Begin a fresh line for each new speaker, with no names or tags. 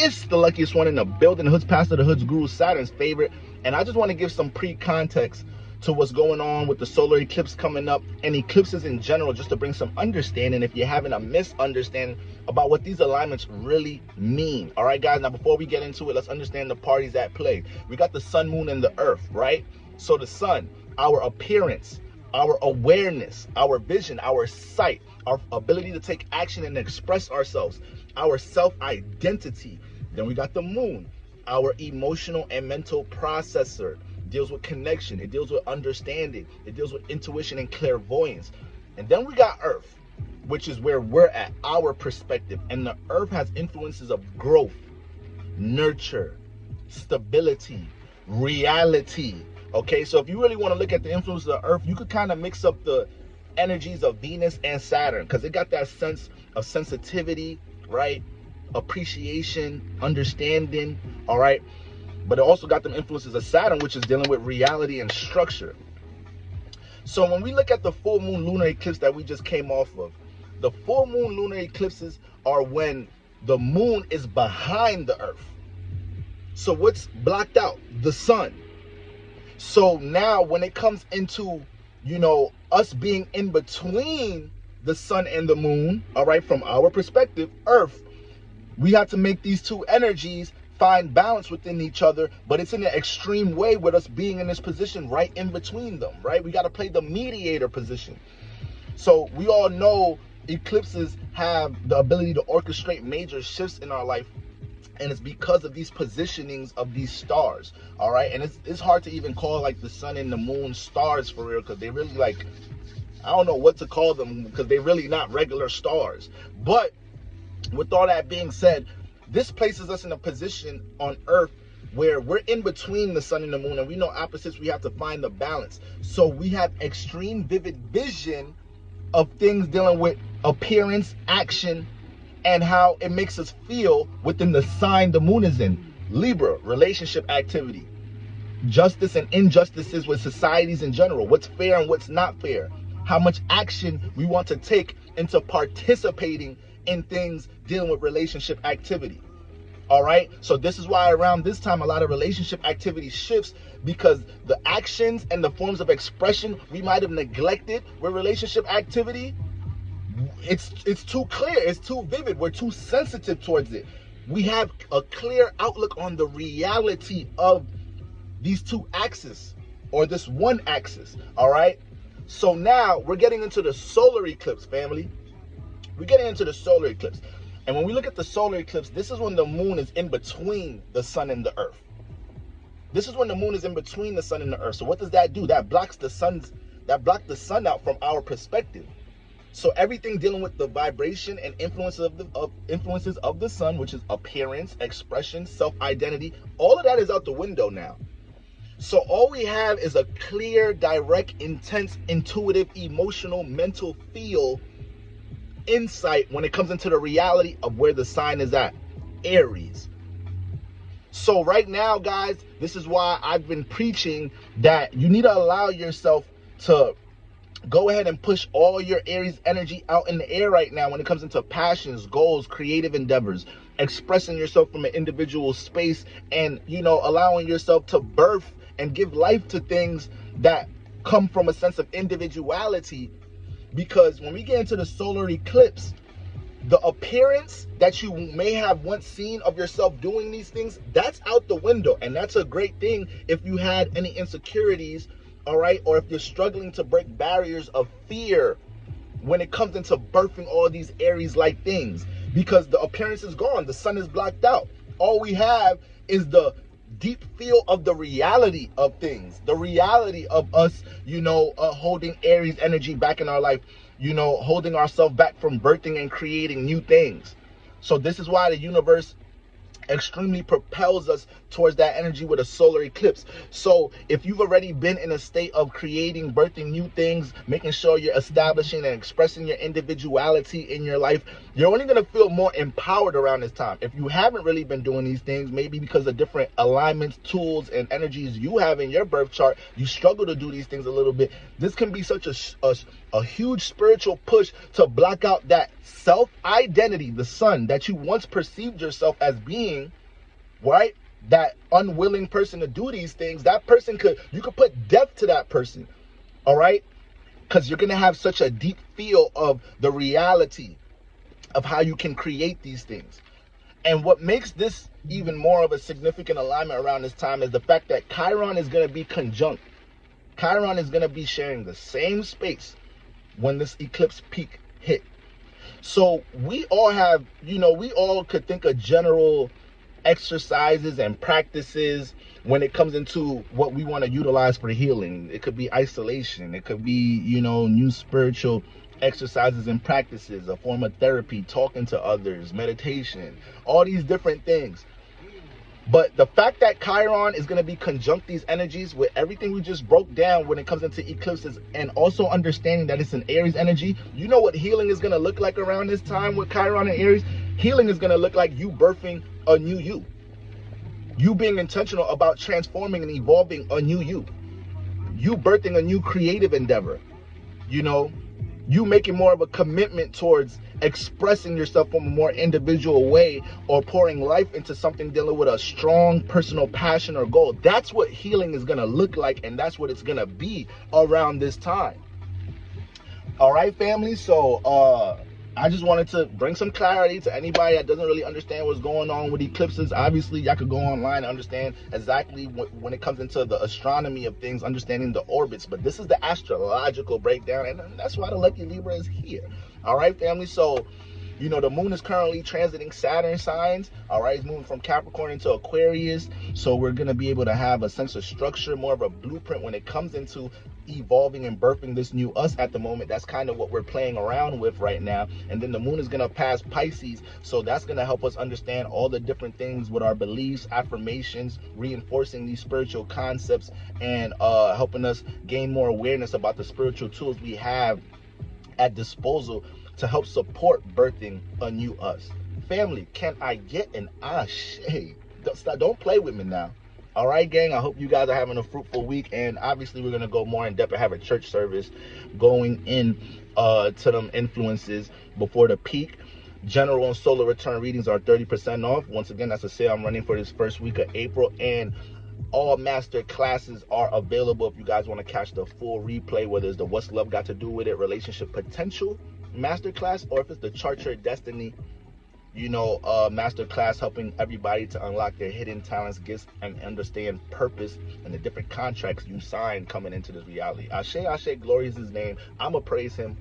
is the luckiest one in the building. The Hood's Pastor, the Hood's Guru, Saturn's favorite. And I just want to give some pre-context to what's going on with the solar eclipse coming up and eclipses in general, just to bring some understanding if you're having a misunderstanding about what these alignments really mean. All right, guys, now before we get into it, let's understand the parties at play. We got the sun, moon, and the earth, right? So the sun, our appearance, our awareness, our vision, our sight, our ability to take action and express ourselves, our self-identity. Then we got the moon, our emotional and mental processor. It deals with connection, it deals with understanding, it deals with intuition and clairvoyance. And then we got earth, which is where we're at, our perspective. And the earth has influences of growth, nurture, stability, reality. Okay, so if you really want to look at the influence of the earth, you could kind of mix up the energies of Venus and Saturn, because it got that sense of sensitivity, right? Appreciation, understanding, all right? But it also got them influences of Saturn, which is dealing with reality and structure. So when we look at the full moon lunar eclipse that we just came off of, the full moon lunar eclipses are when the moon is behind the earth. So what's blocked out? The sun. So now when it comes into, you know, us being in between the sun and the moon, all right, from our perspective, earth, we have to make these two energies find balance within each other, but it's in an extreme way with us being in this position right in between them, right? We got to play the mediator position. So we all know eclipses have the ability to orchestrate major shifts in our life, and it's because of these positionings of these stars, all right? And it's hard to even call like the sun and the moon stars for real, because they really, like, I don't know what to call them, because they're really not regular stars. But with all that being said, this places us in a position on earth where we're in between the sun and the moon, and we know opposites, we have to find the balance. So we have extreme vivid vision of things dealing with appearance, action, and how it makes us feel within the sign the moon is in. Libra, relationship activity, justice and injustices with societies in general, what's fair and what's not fair, how much action we want to take into participating in things dealing with relationship activity. All right, so this is why around this time a lot of relationship activity shifts, because the actions and the forms of expression we might have neglected with relationship activity, it's too clear, it's too vivid, we're too sensitive towards it. We have a clear outlook on the reality of these two axes, or this one axis. All right, so now we're getting into the solar eclipse, family. We're getting into the solar eclipse. And when we look at the solar eclipse, this is when the moon is in between the sun and the earth. This is when the moon is in between the sun and the earth. So what does that do? That blocks the sun out from our perspective. So everything dealing with the vibration and influences of the sun, which is appearance, expression, self-identity, all of that is out the window now. So all we have is a clear, direct, intense, intuitive, emotional, mental feel insight when it comes into the reality of where the sign is at, Aries. So right now, guys, this is why I've been preaching that you need to allow yourself to go ahead and push all your Aries energy out in the air right now when it comes into passions, goals, creative endeavors, expressing yourself from an individual space, and, you know, allowing yourself to birth and give life to things that come from a sense of individuality. Because when we get into the solar eclipse, the appearance that you may have once seen of yourself doing these things, that's out the window. And that's a great thing if you had any insecurities, all right? Or if you're struggling to break barriers of fear when it comes into birthing all these Aries-like things. Because the appearance is gone. The sun is blocked out. All we have is the deep feel of the reality of things, the reality of us, you know, holding Aries energy back in our life, you know, holding ourselves back from birthing and creating new things. So this is why the universe extremely propels us towards that energy with a solar eclipse. So if you've already been in a state of creating, birthing new things, making sure you're establishing and expressing your individuality in your life, you're only going to feel more empowered around this time. If you haven't really been doing these things, maybe because of different alignments, tools, and energies you have in your birth chart, you struggle to do these things a little bit. This can be such a huge spiritual push to block out that self-identity, the sun that you once perceived yourself as being, doing, right? That unwilling person to do these things, that person you could put death to that person, all right? Because you're going to have such a deep feel of the reality of how you can create these things. And what makes this even more of a significant alignment around this time is the fact that Chiron is going to be conjunct. Chiron is going to be sharing the same space when this eclipse peak hit. So we all have, we all could think of general exercises and practices when it comes into what we want to utilize for healing. It could be isolation, it could be, new spiritual exercises and practices, a form of therapy, talking to others, meditation, all these different things. But the fact that Chiron is going to be conjunct these energies with everything we just broke down when it comes into eclipses, and also understanding that it's an Aries energy, you know what healing is going to look like around this time with Chiron and Aries? Healing is going to look like you birthing a new you. You being intentional about transforming and evolving a new you. You birthing a new creative endeavor. You making more of a commitment towards expressing yourself from a more individual way, or pouring life into something dealing with a strong personal passion or goal. That's what healing is going to look like, and that's what it's going to be around this time. All right, family. So I just wanted to bring some clarity to anybody that doesn't really understand what's going on with eclipses. Obviously, y'all could go online and understand exactly when it comes into the astronomy of things, understanding the orbits. But this is the astrological breakdown, and that's why the Lucky Libra is here. All right, family. So, the moon is currently transiting Saturn signs. All right, it's moving from Capricorn into Aquarius. So we're going to be able to have a sense of structure, more of a blueprint when it comes into evolving and birthing this new us at the moment. That's kind of what we're playing around with right now. And then the moon is going to pass Pisces, so that's going to help us understand all the different things with our beliefs, affirmations, reinforcing these spiritual concepts, and helping us gain more awareness about the spiritual tools we have at disposal to help support birthing a new us. Family, can I get an ashe? Don't play with me now. All right, gang, I hope you guys are having a fruitful week. And obviously, we're going to go more in depth and have a church service going in to them influences before the peak. General and solar return readings are 30% off. Once again, that's a sale I'm running for this first week of April. And all master classes are available if you guys want to catch the full replay, whether it's the What's Love Got to Do With It Relationship Potential masterclass, or if it's the Chart Your Destiny masterclass, helping everybody to unlock their hidden talents, gifts, and understand purpose and the different contracts you sign coming into this reality. Ashe, Ashe, glory is his name. I'ma praise him.